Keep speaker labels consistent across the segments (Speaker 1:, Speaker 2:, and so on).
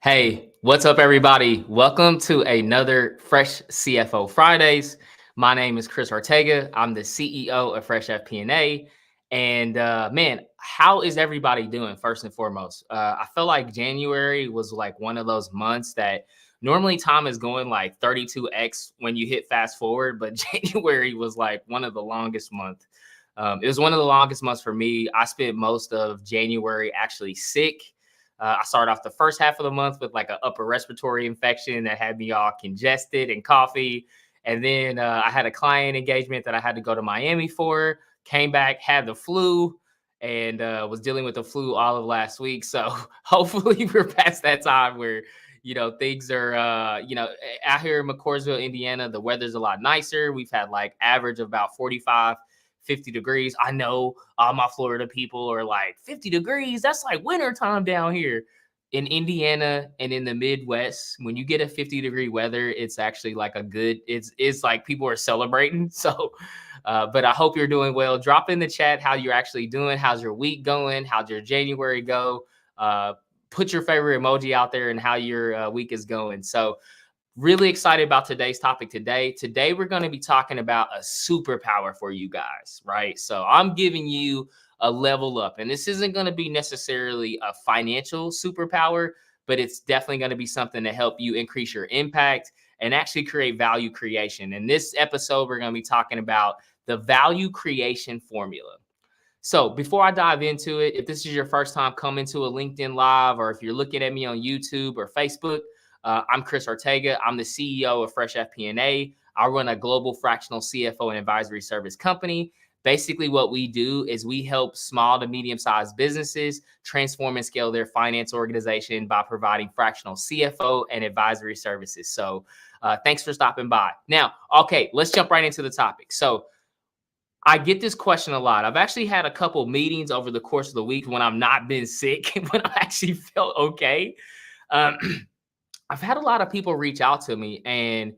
Speaker 1: Hey, what's up, everybody? Welcome to another Fresh CFO Fridays. My name is Chris Ortega. I'm the CEO of Fresh FP&A. And man, how is everybody doing? First and foremost, I feel like January was like one of those months that normally time is going like 32x when you hit fast forward, but January was like one of the longest months. It was one of the longest months for me. I spent most of January actually sick. I started off the first half of the month with like an upper respiratory infection that had me all congested and coffee. And then I had a client engagement that I had to go to Miami for, came back, had the flu, and was dealing with the flu all of last week. So hopefully we're past that time where, things are, out here in McCoursville, Indiana, the weather's a lot nicer. We've had like average of about 45, 50 degrees. I know all my Florida people are like 50 degrees. That's like winter time down here. In Indiana and in the Midwest, when you get a 50-degree weather, it's actually like it's like people are celebrating. So, but I hope you're doing well. Drop in the chat how you're actually doing. How's your week going? How's your January go? Uh, put your favorite emoji out there and how your week is going. So, really excited about today's topic today. Today, we're going to be talking about a superpower for you guys, right? So I'm giving you a level up, and this isn't going to be necessarily a financial superpower, but it's definitely going to be something to help you increase your impact and actually create value creation. In this episode, we're going to be talking about the value creation formula. So before I dive into it, if this is your first time coming to a LinkedIn Live, or if you're looking at me on YouTube or Facebook, I'm Chris Ortega. I'm the CEO of Fresh FP&A. I run a global fractional CFO and advisory service company. Basically, what we do is we help small to medium-sized businesses transform and scale their finance organization by providing fractional CFO and advisory services. So thanks for stopping by. Now, okay, let's jump right into the topic. So I get this question a lot. I've actually had a couple meetings over the course of the week when I've not been sick, when I actually felt okay. Um, I've had a lot of people reach out to me, and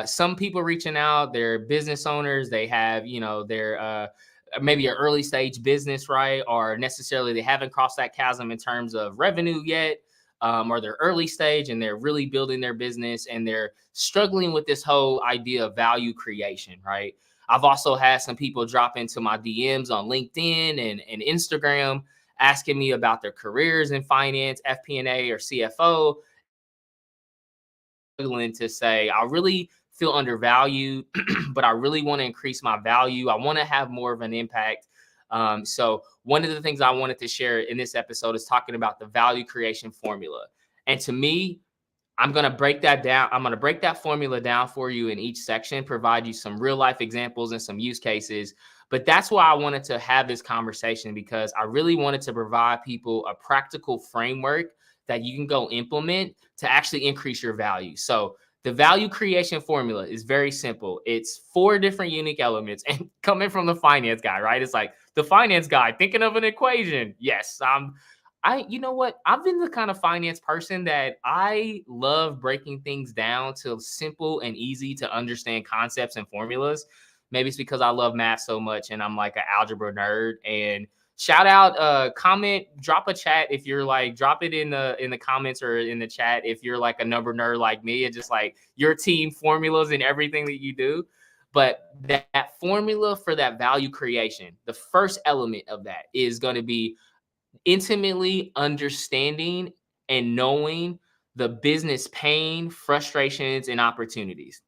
Speaker 1: some people reaching out, they're business owners. They have, their maybe an early stage business, right? Or necessarily they haven't crossed that chasm in terms of revenue yet, or they're early stage and they're really building their business and they're struggling with this whole idea of value creation, right? I've also had some people drop into my DMs on LinkedIn and Instagram asking me about their careers in finance, FP&A, or CFO, to say, I really feel undervalued, but I really want to increase my value. I want to have more of an impact. So one of the things I wanted to share in this episode is talking about the value creation formula. And to me, I'm going to break that down. I'm going to break that formula down for you in each section, provide you some real life examples and some use cases. But that's why I wanted to have this conversation, because I really wanted to provide people a practical framework that you can go implement to actually increase your value. So the value creation formula is very simple. It's 4 different unique elements, and coming from the finance guy, right? It's like the finance guy thinking of an equation. Yes, you know what? I've been the kind of finance person that I love breaking things down to simple and easy to understand concepts and formulas. Maybe it's because I love math so much and I'm like an algebra nerd. And shout out, comment, drop a chat if you're like, drop it in the comments or in the chat if you're like a number nerd like me and just like your team formulas and everything that you do. But that formula for that value creation, the first element of that is going to be intimately understanding and knowing the business pain, frustrations, and opportunities.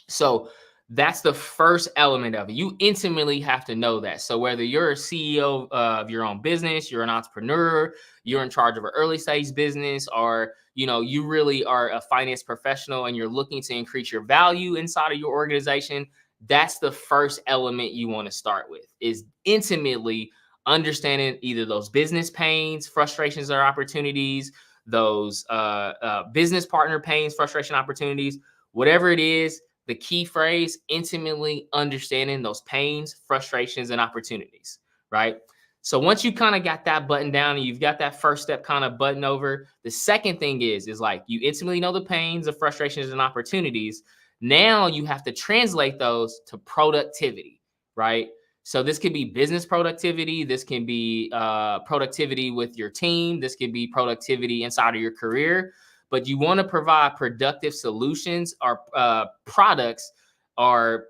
Speaker 1: So that's the first element of it. You intimately have to know that. So whether you're a CEO of your own business, you're an entrepreneur, you're in charge of an early stage business, or you really are a finance professional and you're looking to increase your value inside of your organization, that's the first element you want to start with, is intimately understanding either those business pains, frustrations, or opportunities, those business partner pains, frustration, opportunities, whatever it is. The key phrase, intimately understanding those pains, frustrations, and opportunities, right? So once you kind of got that button down and you've got that first step kind of button over, the second thing is like you intimately know the pains, the frustrations, and opportunities. Now you have to translate those to productivity, right? So this could be business productivity. This can be productivity with your team. This could be productivity inside of your career. But you want to provide productive solutions or products or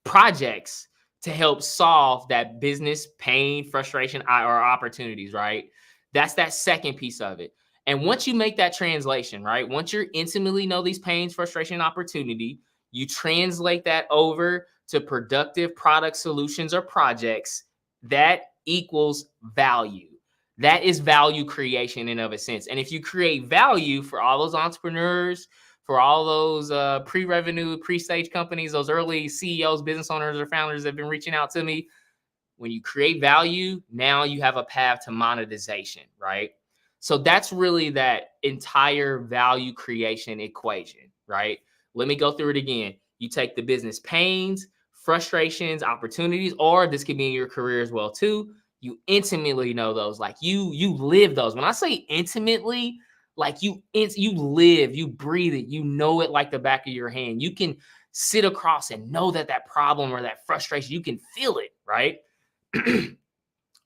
Speaker 1: projects to help solve that business pain, frustration, or opportunities, right? That's that second piece of it. And once you make that translation, right? Once you intimately know these pains, frustration, opportunity, you translate that over to productive product solutions or projects. That equals value. That is value creation in of a sense. And if you create value for all those entrepreneurs, for all those pre-revenue, pre-stage companies, those early CEOs, business owners, or founders that have been reaching out to me, when you create value, now you have a path to monetization, right? So that's really that entire value creation equation, right? Let me go through it again. You take the business pains, frustrations, opportunities, or this could be in your career as well too. You intimately know those, like you live those. When I say intimately, like you live, you breathe it, you know it like the back of your hand. You can sit across and know that problem or that frustration, you can feel it, right?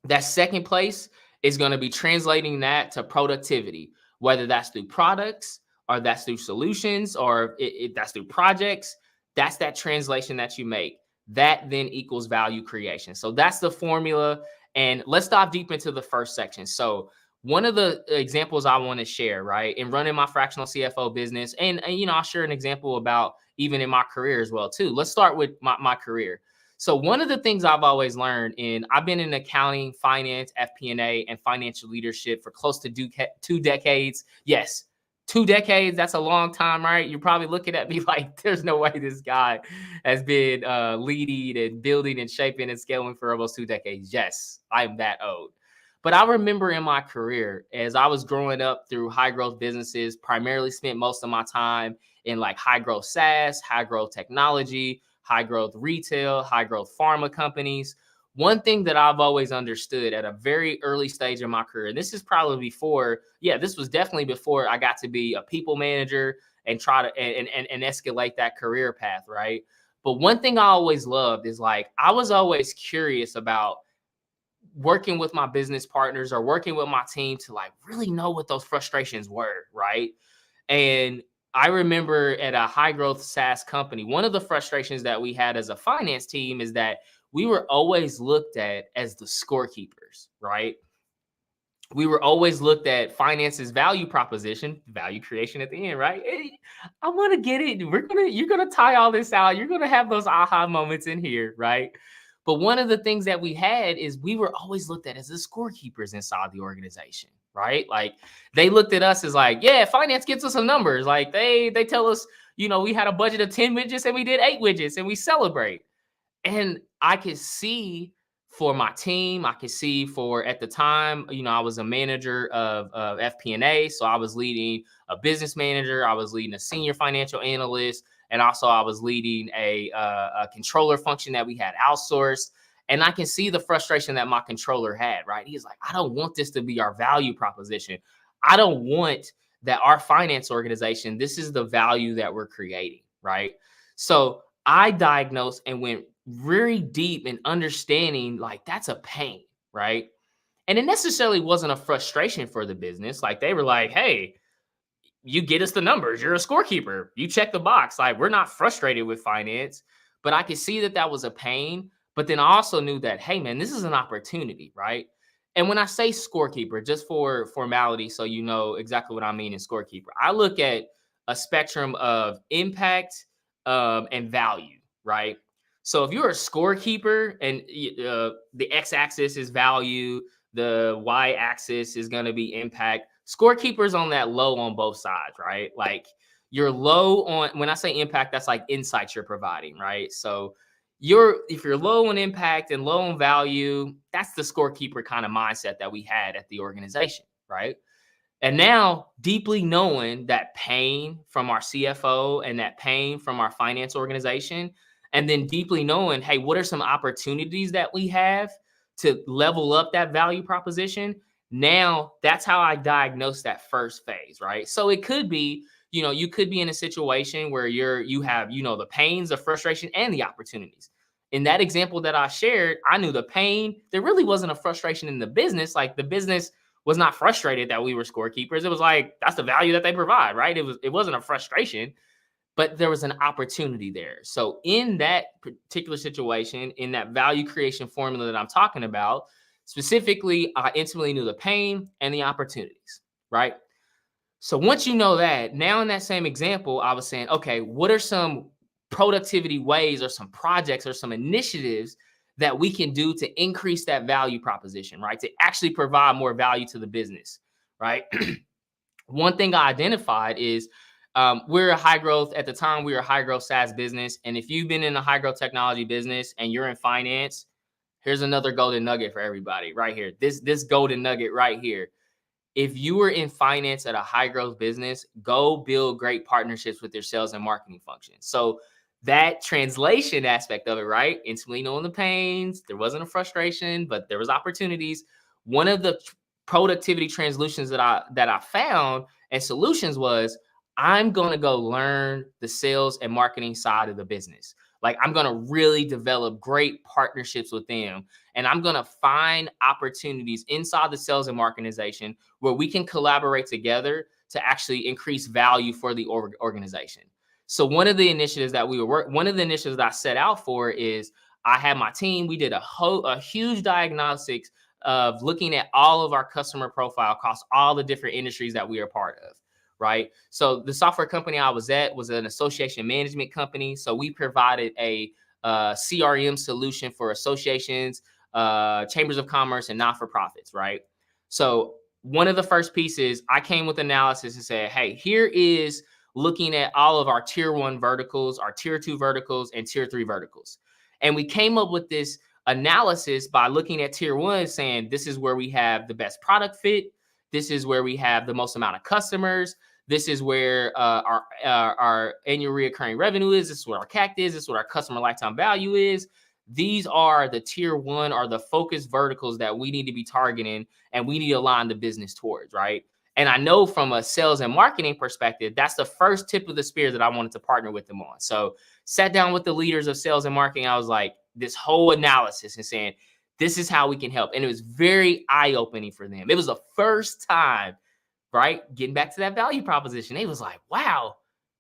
Speaker 1: That second place is going to be translating that to productivity, whether that's through products or that's through solutions or that's through projects. That's that translation that you make. That then equals value creation. So that's the formula. And let's dive deep into the first section. So one of the examples I want to share, right, in running my fractional CFO business, and I'll share an example about even in my career as well too. Let's start with my career. So one of the things I've always learned, and I've been in accounting, finance, FP&A, and financial leadership for close to 2 decades. Yes, 2 decades. That's a long time, right? You're probably looking at me like, there's no way this guy has been leading and building and shaping and scaling for almost 2 decades. Yes, I'm that old. But I remember in my career, as I was growing up through high growth businesses, primarily spent most of my time in like high growth SaaS, high growth technology, high growth retail, high growth pharma companies. One thing that I've always understood at a very early stage of my career, and this is probably before, this was definitely before I got to be a people manager and try to and escalate that career path, right? But one thing I always loved is like I was always curious about working with my business partners or working with my team to like really know what those frustrations were, right? And I remember at a high growth SaaS company, one of the frustrations that we had as a finance team is that we were always looked at as the scorekeepers, right? We were always looked at finance's value proposition, value creation at the end, right? Hey, I want to get it. You're gonna tie all this out. You're gonna have those aha moments in here, right? But one of the things that we had is we were always looked at as the scorekeepers inside the organization, right? Like they looked at us as like, yeah, finance gets us some numbers. Like they tell us, we had a budget of 10 widgets and we did 8 widgets and we celebrate. And I could see for my team, I could see for at the time, I was a manager of FP&A. So I was leading a business manager, I was leading a senior financial analyst, and also I was leading a controller function that we had outsourced. And I can see the frustration that my controller had, right? He's like, I don't want this to be our value proposition. I don't want that our finance organization, this is the value that we're creating, right? So I diagnosed and went very deep in understanding like that's a pain, right? And it necessarily wasn't a frustration for the business. Like they were like, hey, you get us the numbers. You're a scorekeeper. You check the box. Like we're not frustrated with finance, but I could see that that was a pain. But then I also knew that, hey, man, this is an opportunity, right? And when I say scorekeeper, just for formality, so you know exactly what I mean in scorekeeper, I look at a spectrum of impact and value, right? So if you're a scorekeeper and the x-axis is value, the y-axis is going to be impact. Scorekeepers on that low on both sides, right? Like you're low on, when I say impact, that's like insights you're providing, right? So if you're low on impact and low on value, that's the scorekeeper kind of mindset that we had at the organization, right? And now, deeply knowing that pain from our CFO and that pain from our finance organization, and then deeply knowing, hey, what are some opportunities that we have to level up that value proposition? Now, that's how I diagnose that first phase, right? So it could be, you could be in a situation where you have, the pains, the frustration, and the opportunities. in that example that I shared, I knew the pain. There really wasn't a frustration in the business. Like the business was not frustrated that we were scorekeepers. It was like that's the value that they provide, right? It wasn't a frustration, but there was an opportunity there. So in that particular situation, in that value creation formula that I'm talking about, specifically, I intimately knew the pain and the opportunities, right? So once you know that, now in that same example, I was saying, okay, what are some productivity ways or some projects or some initiatives that we can do to increase that value proposition, right? To actually provide more value to the business, right? One thing I identified is we're a high growth at the time. We were a high growth SaaS business, and if you've been in a high growth technology business and you're in finance, here's another golden nugget for everybody right here. This golden nugget right here. If you were in finance at a high growth business, go build great partnerships with your sales and marketing function. So that translation aspect of it, right? Instantly knowing the pains, there wasn't a frustration, but there was opportunities. One of the productivity translutions that I found and solutions was I'm going to go learn the sales and marketing side of the business. Like I'm going to really develop great partnerships with them, and I'm going to find opportunities inside the sales and marketing organization where we can collaborate together to actually increase value for the organization. So one of the initiatives that one of the initiatives that I set out for is I had my team. We did a huge diagnostics of looking at all of our customer profile across all the different industries that we are part of. Right. So the software company I was at was an association management company. So we provided a CRM solution for associations, chambers of commerce, and not for profits. Right. So one of the first pieces, I came with analysis and said, hey, here is looking at all of our tier 1 verticals, our tier 2 verticals, and tier 3 verticals. And we came up with this analysis by looking at tier 1, saying this is where we have the best product fit. This is where we have the most amount of customers. This is where our annual recurring revenue is. This is what our CAC is. This is what our customer lifetime value is. These are the tier 1 or the focus verticals that we need to be targeting and we need to align the business towards, right? And I know from a sales and marketing perspective, that's the first tip of the spear that I wanted to partner with them on. So sat down with the leaders of sales and marketing. I was like, this whole analysis and saying, this is how we can help. And it was very eye-opening for them. It was the first time, right? Getting back to that value proposition. They was like, wow,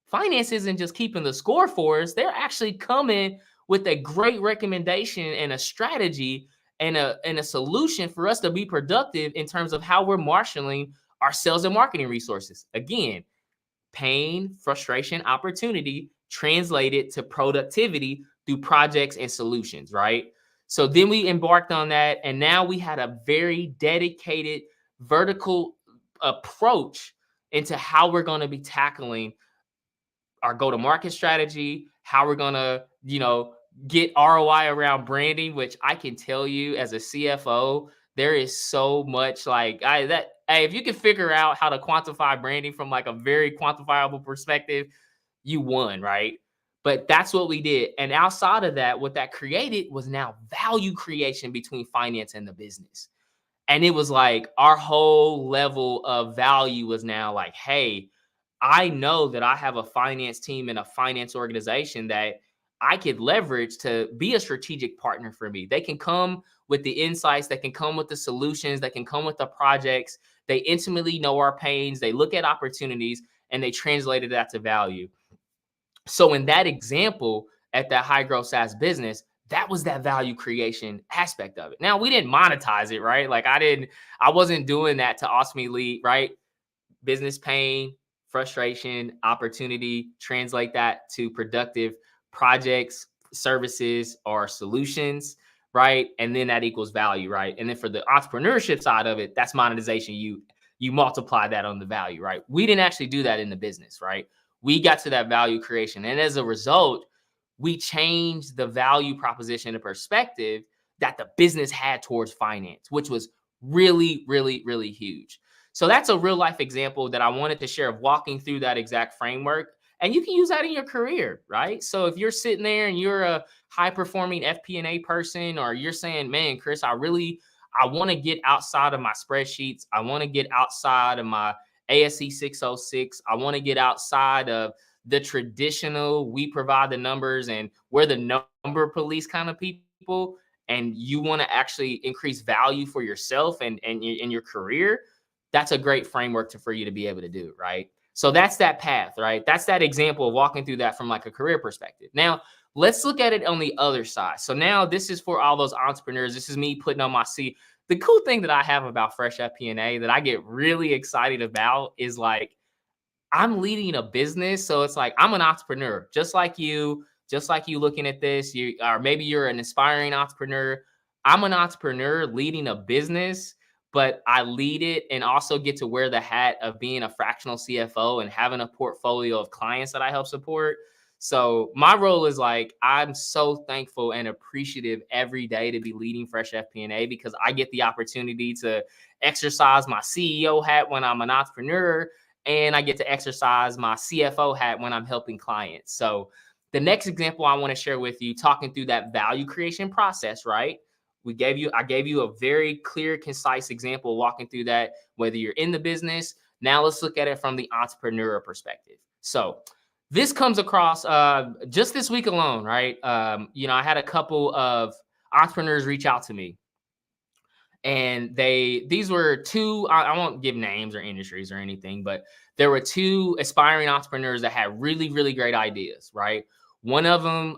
Speaker 1: finance isn't just keeping the score for us. They're actually coming with a great recommendation and a strategy and a solution for us to be productive in terms of how we're marshaling our sales and marketing resources. Again, pain, frustration, opportunity translated to productivity through projects and solutions, right? So then we embarked on that, and now we had a very dedicated vertical approach into how we're going to be tackling our go-to-market strategy, how we're gonna, get ROI around branding, which I can tell you as a CFO, there is so much hey, if you can figure out how to quantify branding from like a very quantifiable perspective, you won, right? But that's what we did. And outside of that, what that created was now value creation between finance and the business. And it was like our whole level of value was now like, hey, I know that I have a finance team and a finance organization that I could leverage to be a strategic partner for me. They can come with the insights, they can come with the solutions, they can come with the projects. They intimately know our pains, they look at opportunities, and they translated that to value. So in that example, at that high growth SaaS business, that was that value creation aspect of it. Now we didn't monetize it, right? Like I wasn't doing that to ultimately, right? Business pain, frustration, opportunity, translate that to productive projects, services, or solutions, right? And then that equals value, right? And then for the entrepreneurship side of it, that's monetization. You multiply that on the value, right? We didn't actually do that in the business, right? We got to that value creation. And as a result, we changed the value proposition and perspective that the business had towards finance, which was really, really, really huge. So that's a real life example that I wanted to share of walking through that exact framework. And you can use that in your career, right? So if you're sitting there and you're a high performing FP&A person, or you're saying, man, Chris, I want to get outside of my spreadsheets. I want to get outside of my ASC 606. I want to get outside of the traditional, we provide the numbers and we're the number police kind of people, and you want to actually increase value for yourself and in your career, that's a great framework for you to be able to do, right? So that's that path, right? That's that example of walking through that from like a career perspective. Now, let's look at it on the other side. So now this is for all those entrepreneurs. This is me putting on my seat. The cool thing that I have about Fresh FP&A that I get really excited about is like I'm leading a business. So it's like I'm an entrepreneur, just like you looking at this, you or maybe you're an aspiring entrepreneur. I'm an entrepreneur leading a business, but I lead it and also get to wear the hat of being a fractional CFO and having a portfolio of clients that I help support. So my role is like I'm so thankful and appreciative every day to be leading Fresh FP&A because I get the opportunity to exercise my CEO hat when I'm an entrepreneur, and I get to exercise my CFO hat when I'm helping clients. So the next example I want to share with you, talking through that value creation process, right? I gave you a very clear, concise example walking through that, whether you're in the business. Now let's look at it from the entrepreneur perspective. So this comes across just this week alone, right? I had a couple of entrepreneurs reach out to me, and these were two, I won't give names or industries or anything, but there were two aspiring entrepreneurs that had really, really great ideas, right? One of them,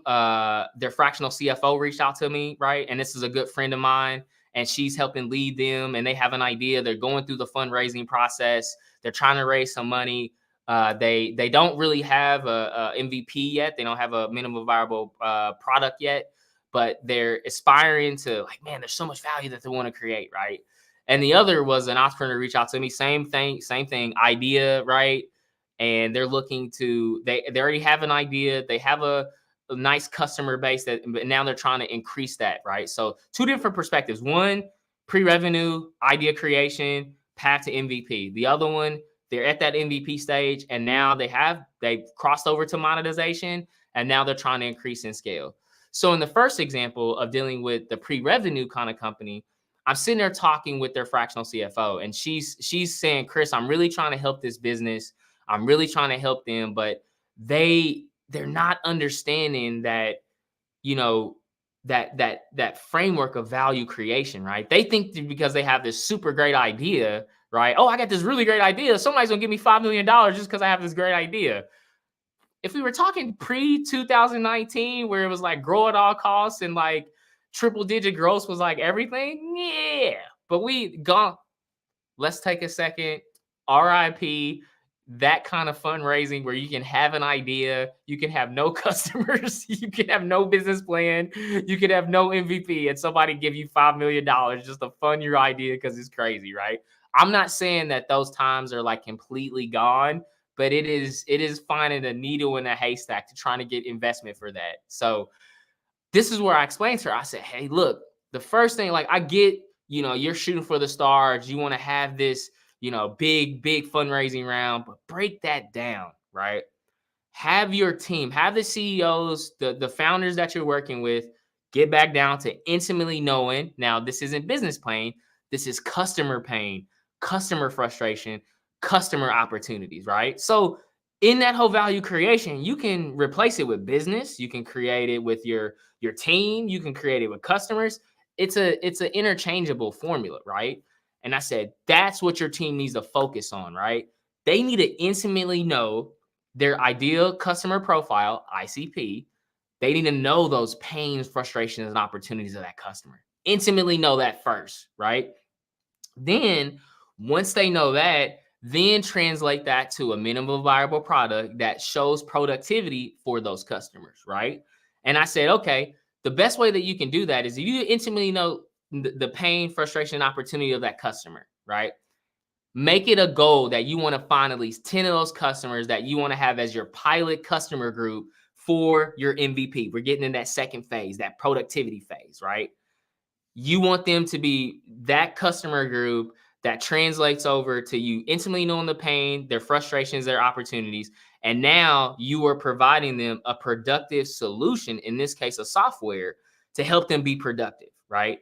Speaker 1: their fractional CFO reached out to me, right? And this is a good friend of mine, and she's helping lead them, and they have an idea. They're going through the fundraising process. They're trying to raise some money. They don't really have a MVP yet. They don't have a minimum viable product yet, but they're aspiring to like, man, there's so much value that they want to create, right? And the other was an entrepreneur reach out to me, same thing, idea, right? And they're looking to they already have an idea, they have a nice customer base that, but now they're trying to increase that, right? So two different perspectives. One, pre-revenue, idea creation, path to MVP. The other one, they're at that MVP stage, and now they've crossed over to monetization, and now they're trying to increase in scale. So in the first example of dealing with the pre-revenue kind of company, I'm sitting there talking with their fractional CFO, and she's saying, Chris, I'm really trying to help this business. I'm really trying to help them, but they're not understanding that, you know, that framework of value creation, right? They think that because they have this super great idea, right? Oh, I got this really great idea. Somebody's gonna give me $5 million just because I have this great idea. If we were talking pre 2019, where it was like grow at all costs and like triple digit growth was like everything, yeah. But we gone. Let's take a second. RIP. That kind of fundraising where you can have an idea, you can have no customers, you can have no business plan, you can have no MVP, and somebody give you $5 million just to fund your idea because it's crazy, right? I'm not saying that those times are like completely gone, but it is finding a needle in a haystack to trying to get investment for that. So this is where I explained to her. I said, hey, look, the first thing, like I get, you're shooting for the stars. You want to have this, big fundraising round, but break that down, right? Have your team, have the CEOs, the founders that you're working with, get back down to intimately knowing. Now, this isn't business pain. This is customer pain, customer frustration, customer opportunities, right? So in that whole value creation, you can replace it with business. You can create it with your team. You can create it with customers. It's an interchangeable formula, right? And I said, that's what your team needs to focus on, right? They need to intimately know their ideal customer profile, ICP. They need to know those pains, frustrations, and opportunities of that customer. Intimately know that first, right? Then, once they know that, then translate that to a minimum viable product that shows productivity for those customers, right? And I said, okay, the best way that you can do that is if you intimately know the pain, frustration, and opportunity of that customer, right? Make it a goal that you want to find at least 10 of those customers that you want to have as your pilot customer group for your MVP. We're getting in that second phase, that productivity phase, right? You want them to be that customer group that translates over to you intimately knowing the pain, their frustrations, their opportunities. And now you are providing them a productive solution, in this case, a software to help them be productive, right?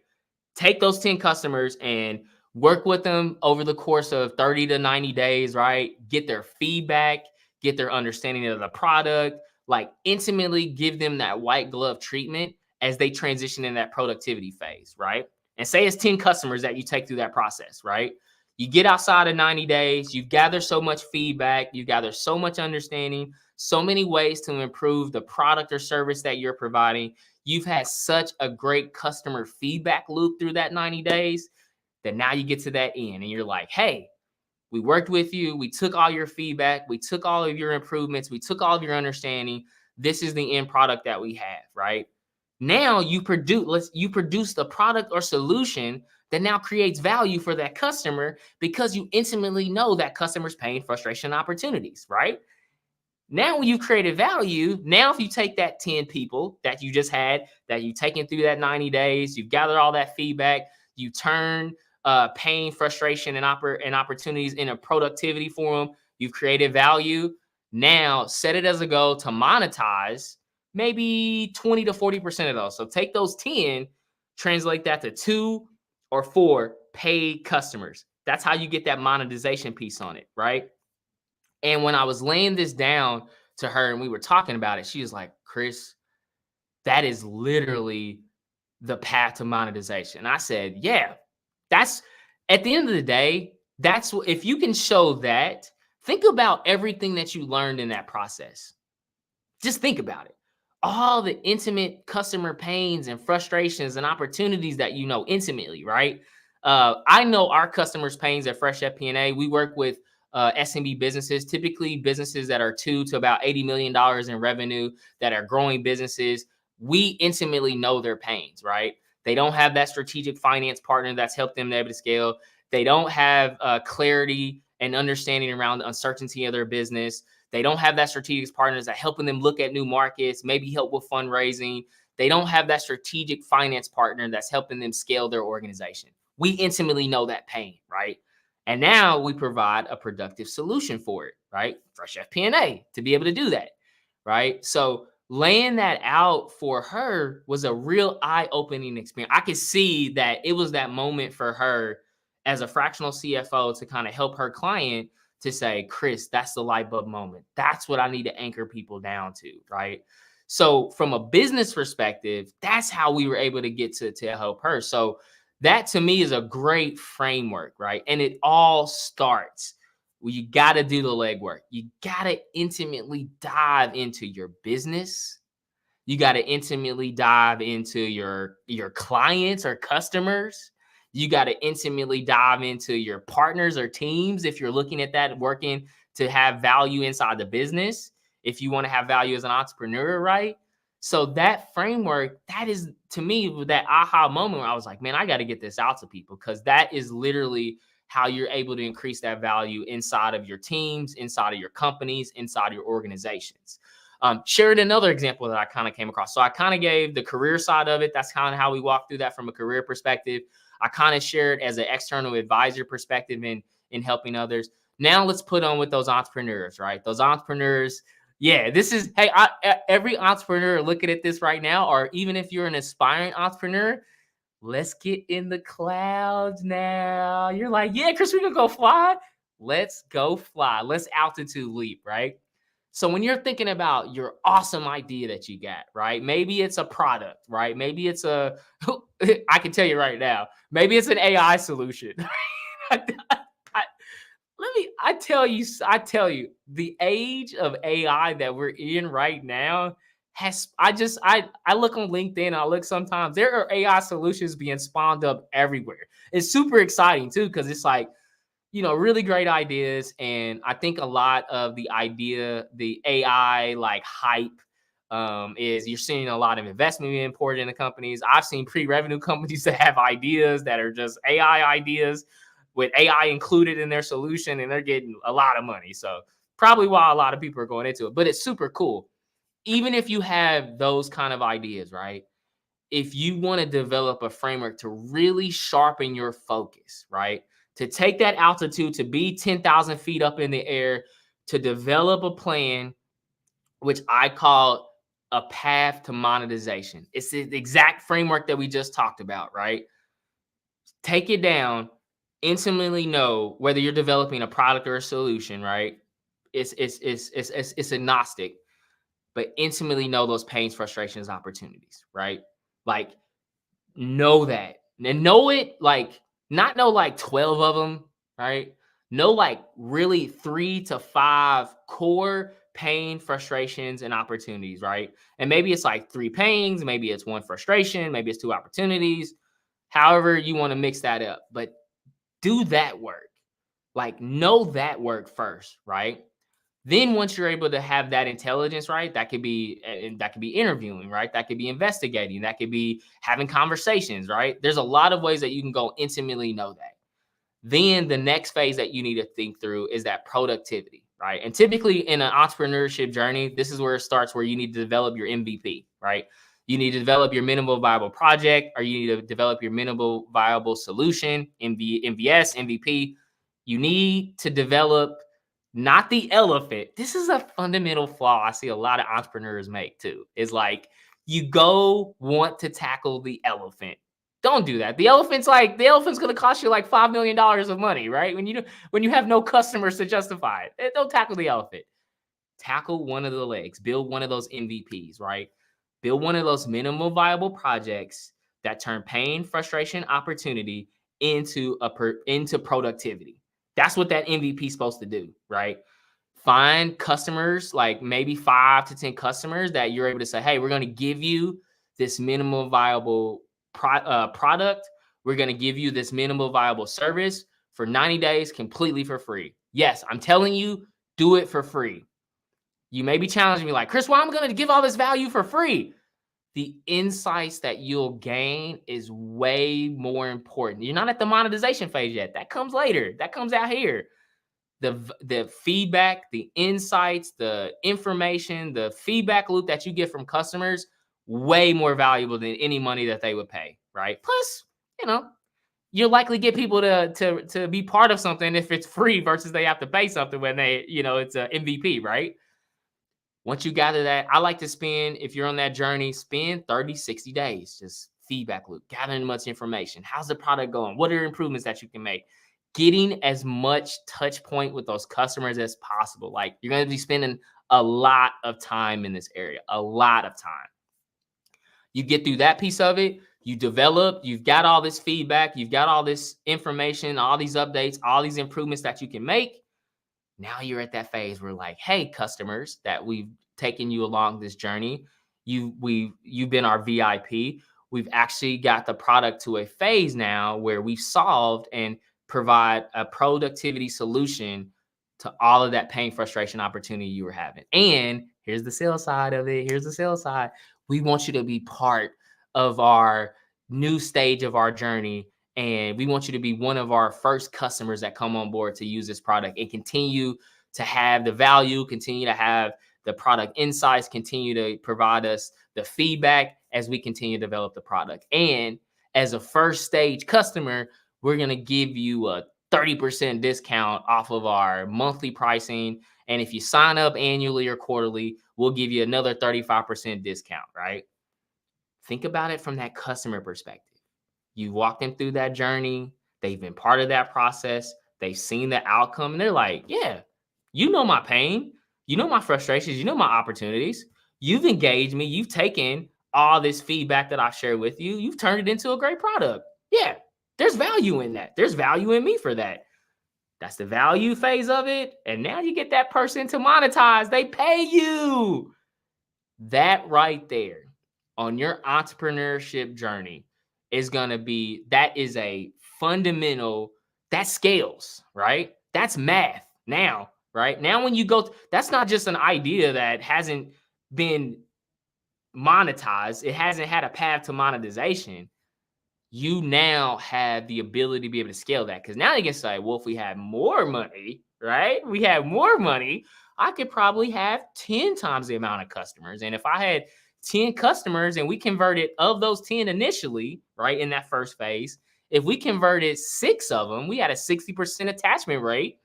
Speaker 1: Take those 10 customers and work with them over the course of 30 to 90 days, right? Get their feedback, get their understanding of the product, like intimately give them that white glove treatment as they transition in that productivity phase, right? And say it's 10 customers that you take through that process, right? You get outside of 90 days, you gather so much feedback, you gather so much understanding, so many ways to improve the product or service that you're providing. You've had such a great customer feedback loop through that 90 days that now you get to that end and you're like, hey, we worked with you. We took all your feedback. We took all of your improvements. We took all of your understanding. This is the end product that we have, right? Now you produce the product or solution that now creates value for that customer because you intimately know that customer's pain, frustration, opportunities, right? Now, when you've created value, now if you take that 10 people that you just had, that you've taken through that 90 days, you've gathered all that feedback, you turn pain, frustration, and opportunities into productivity for them, you've created value. Now, set it as a goal to monetize maybe 20 to 40% of those. So take those 10, translate that to 2 or 4 paid customers. That's how you get that monetization piece on it, right? And when I was laying this down to her and we were talking about it, she was like, Chris, that is literally the path to monetization. And I said, yeah, that's at the end of the day, that's what, if you can show that, think about everything that you learned in that process. Just think about it. All the intimate customer pains and frustrations and opportunities that you know intimately, right? I know our customers' pains at Fresh FP&A. We work with SMB businesses, typically businesses that are $2 to about $80 million in revenue, that are growing businesses. We intimately know their pains, right? They don't have that strategic finance partner that's helped them to be able to scale. They don't have clarity and understanding around the uncertainty of their business. They don't have that strategic partners that helping them look at new markets, maybe help with fundraising. They don't have that strategic finance partner that's helping them scale their organization. We intimately know that pain, right? And now we provide a productive solution for it, right? Fresh FP&A to be able to do that, right? So laying that out for her was a real eye-opening experience. I could see that it was that moment for her as a fractional CFO to kind of help her client to say, Chris, that's the light bulb moment. That's what I need to anchor people down to, right? So from a business perspective, that's how we were able to get to help her. So that to me is a great framework, right? And it all starts well, you got to do the legwork. You got to intimately dive into your business. You got to intimately dive into your clients or customers. You got to intimately dive into your partners or teams if you're looking at that working to have value inside the business. If you want to have value as an entrepreneur, right? So that framework, that is to me that aha moment where I was like, man, I got to get this out to people because that is literally how you're able to increase that value inside of your teams, inside of your companies, inside of your organizations. Shared another example that I kind of came across. So I kind of gave the career side of it. That's kind of how we walk through that from a career perspective. I kind of shared as an external advisor perspective in helping others. Now let's put on with those entrepreneurs, right? Those entrepreneurs. Yeah, this is, hey, every entrepreneur looking at this right now, or even if you're an aspiring entrepreneur, let's get in the clouds now. You're like, yeah, Chris, we can go fly. Let's go fly. Let's altitude leap, right? So when you're thinking about your awesome idea that you got, right? Maybe it's a product, right? Maybe it's a, I can tell you right now, maybe it's an AI solution. I, I tell you, the age of AI that we're in right now I look on LinkedIn, I look sometimes, there are AI solutions being spawned up everywhere. It's super exciting too, because it's like, really great ideas. And I think a lot of the AI like hype is you're seeing a lot of investment being poured into companies. I've seen pre-revenue companies that have ideas that are just AI ideas with AI included in their solution, and they're getting a lot of money. So probably why a lot of people are going into it, but it's super cool. Even if you have those kind of ideas, right? If you want to develop a framework to really sharpen your focus, right? To take that altitude, to be 10,000 feet up in the air, to develop a plan, which I call a path to monetization. It's the exact framework that we just talked about, right? Take it down, intimately know whether you're developing a product or a solution, right? It's agnostic, but intimately know those pains, frustrations, opportunities, right? Like, know that and know it, like, not know like 12 of them, right? Know like really 3 to 5 core pain, frustrations, and opportunities, right? And maybe it's like 3 pains, maybe it's 1 frustration, maybe it's 2 opportunities, however you want to mix that up. But do that work. Like, know that work first, right? Then once you're able to have that intelligence, right, that could be interviewing, right? That could be investigating, that could be having conversations, right? There's a lot of ways that you can go intimately know that. Then the next phase that you need to think through is that productivity, right? And typically in an entrepreneurship journey, this is where it starts, where you need to develop your MVP, right? You need to develop your minimal viable project, or you need to develop your minimal viable solution, MVS, MVP. You need to develop not the elephant. This is a fundamental flaw I see a lot of entrepreneurs make too. Is like, you go want to tackle the elephant. Don't do that. The elephant's going to cost you like $5 million of money, right? When you have no customers to justify it, don't tackle the elephant. Tackle one of the legs. Build one of those MVPs, right? Build one of those minimal viable projects that turn pain, frustration, opportunity into productivity. That's what that MVP is supposed to do, right? Find customers, like maybe 5 to 10 customers that you're able to say, hey, we're going to give you this minimal viable product. We're going to give you this minimal viable service for 90 days completely for free. Yes, I'm telling you, do it for free. You may be challenging me like, Chris, why am I going to give all this value for free? The insights that you'll gain is way more important. You're not at the monetization phase yet. That comes later. That comes out here. The feedback, the insights, the information, the feedback loop that you get from customers, way more valuable than any money that they would pay, right? Plus, you know, you'll likely get people to be part of something if it's free versus they have to pay something when it's a MVP, right? Once you gather that, I like to spend, if you're on that journey, spend 30, 60 days, just feedback loop, gathering much information. How's the product going? What are improvements that you can make? Getting as much touch point with those customers as possible. Like, you're going to be spending a lot of time in this area, a lot of time. You get through that piece of it, you've got all this feedback, you've got all this information, all these updates, all these improvements that you can make. Now you're at that phase where, like, hey, customers that we've taken you along this journey, you've been our VIP. We've actually got the product to a phase now where we've solved and provide a productivity solution to all of that pain, frustration, opportunity you were having. And here's the sales side of it. Here's the sales side. We want you to be part of our new stage of our journey, and we want you to be one of our first customers that come on board to use this product and continue to have the value, continue to have the product insights, continue to provide us the feedback as we continue to develop the product. And as a first stage customer, we're going to give you a 30% discount off of our monthly pricing. And if you sign up annually or quarterly, we'll give you another 35% discount, right? Think about it from that customer perspective. You walk them through that journey. They've been part of that process. They've seen the outcome, and they're like, yeah, you know my pain. You know my frustrations. You know my opportunities. You've engaged me. You've taken all this feedback that I share with you. You've turned it into a great product. Yeah, there's value in that. There's value in me for that. That's the value phase of it. And now you get that person to monetize. They pay you. That right there on your entrepreneurship journey that is a fundamental, that scales, right? That's math now, right? Now, when you go, that's not just an idea that hasn't been monetized, it hasn't had a path to monetization. You now have the ability to be able to scale that, because now you can say, well, if we had more money, right? We have more money, I could probably have 10 times the amount of customers. And if I had 10 customers and we converted of those 10 initially, right, in that first phase, if we converted 6 of them, we had a 60% attachment rate.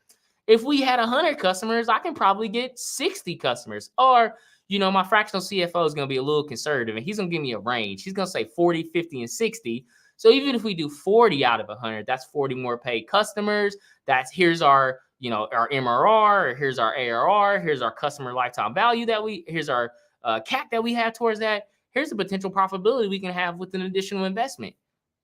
Speaker 1: If we had 100 customers, I can probably get 60 customers. Or, my fractional CFO is going to be a little conservative and he's going to give me a range. He's going to say 40, 50, and 60. So even if we do 40 out of 100, that's 40 more paid customers. Here's our our MRR, or here's our ARR, here's our customer lifetime value here's our CAC that we have towards that. Here's the potential profitability we can have with an additional investment.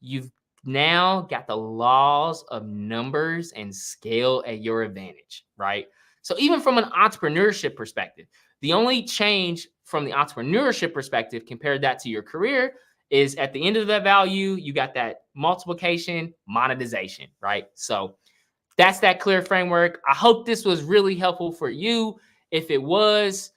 Speaker 1: You've now got the laws of numbers and scale at your advantage, right? So even from an entrepreneurship perspective, the only change from the entrepreneurship perspective, compared that to your career, is at the end of that value, you got that multiplication, monetization, right? So that's that clear framework. I hope this was really helpful for you. If it was,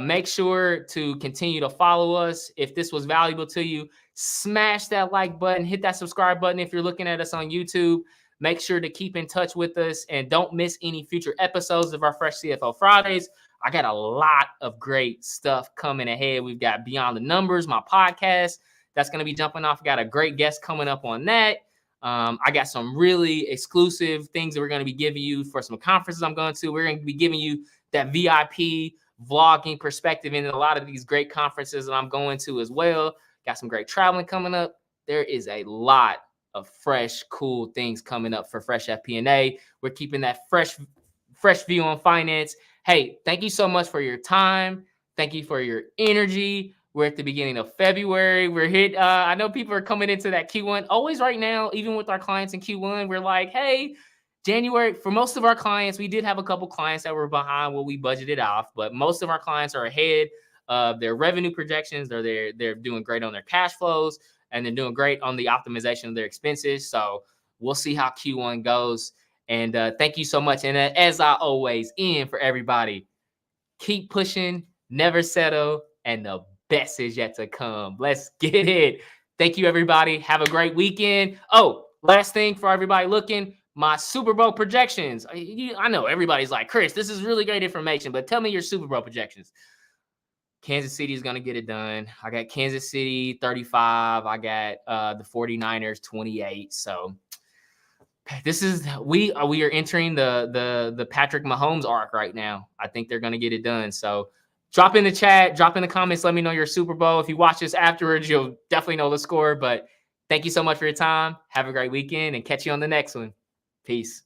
Speaker 1: make sure to continue to follow us. If this was valuable to you, smash that like button, hit that subscribe button. If you're looking at us on YouTube, make sure to keep in touch with us and don't miss any future episodes of our Fresh CFO Fridays. I got a lot of great stuff coming ahead. We've got Beyond the Numbers, my podcast that's going to be jumping off. Got a great guest coming up on that. I got some really exclusive things that we're going to be giving you for some conferences I'm going to. We're going to be giving you that VIP vlogging perspective in a lot of these great conferences that I'm going to as well. Got some great traveling coming up. There is a lot of fresh, cool things coming up for Fresh FP&A. We're keeping that fresh view on finance. Hey, thank you so much for your time. Thank you for your energy. We're at the beginning of February. We're hit. I know people are coming into that Q1. Always right now, even with our clients in Q1, we're like, hey, January, for most of our clients, we did have a couple clients that were behind what we budgeted off, but most of our clients are ahead of their revenue projections. They're doing great on their cash flows, and they're doing great on the optimization of their expenses. So we'll see how Q1 goes. And thank you so much. And as I always end for everybody, keep pushing, never settle, and the best is yet to come. Let's get it. Thank you, everybody. Have a great weekend. Oh, last thing for everybody looking, my Super Bowl projections. I know everybody's like, Chris, this is really great information, but tell me your Super Bowl projections. Kansas City is going to get it done. I got Kansas City 35. I got the 49ers 28. So this is we are entering the Patrick Mahomes arc right now. I think they're going to get it done. So drop in the chat, drop in the comments, let me know your Super Bowl. If you watch this afterwards, you'll definitely know the score. But thank you so much for your time. Have a great weekend and catch you on the next one. Peace.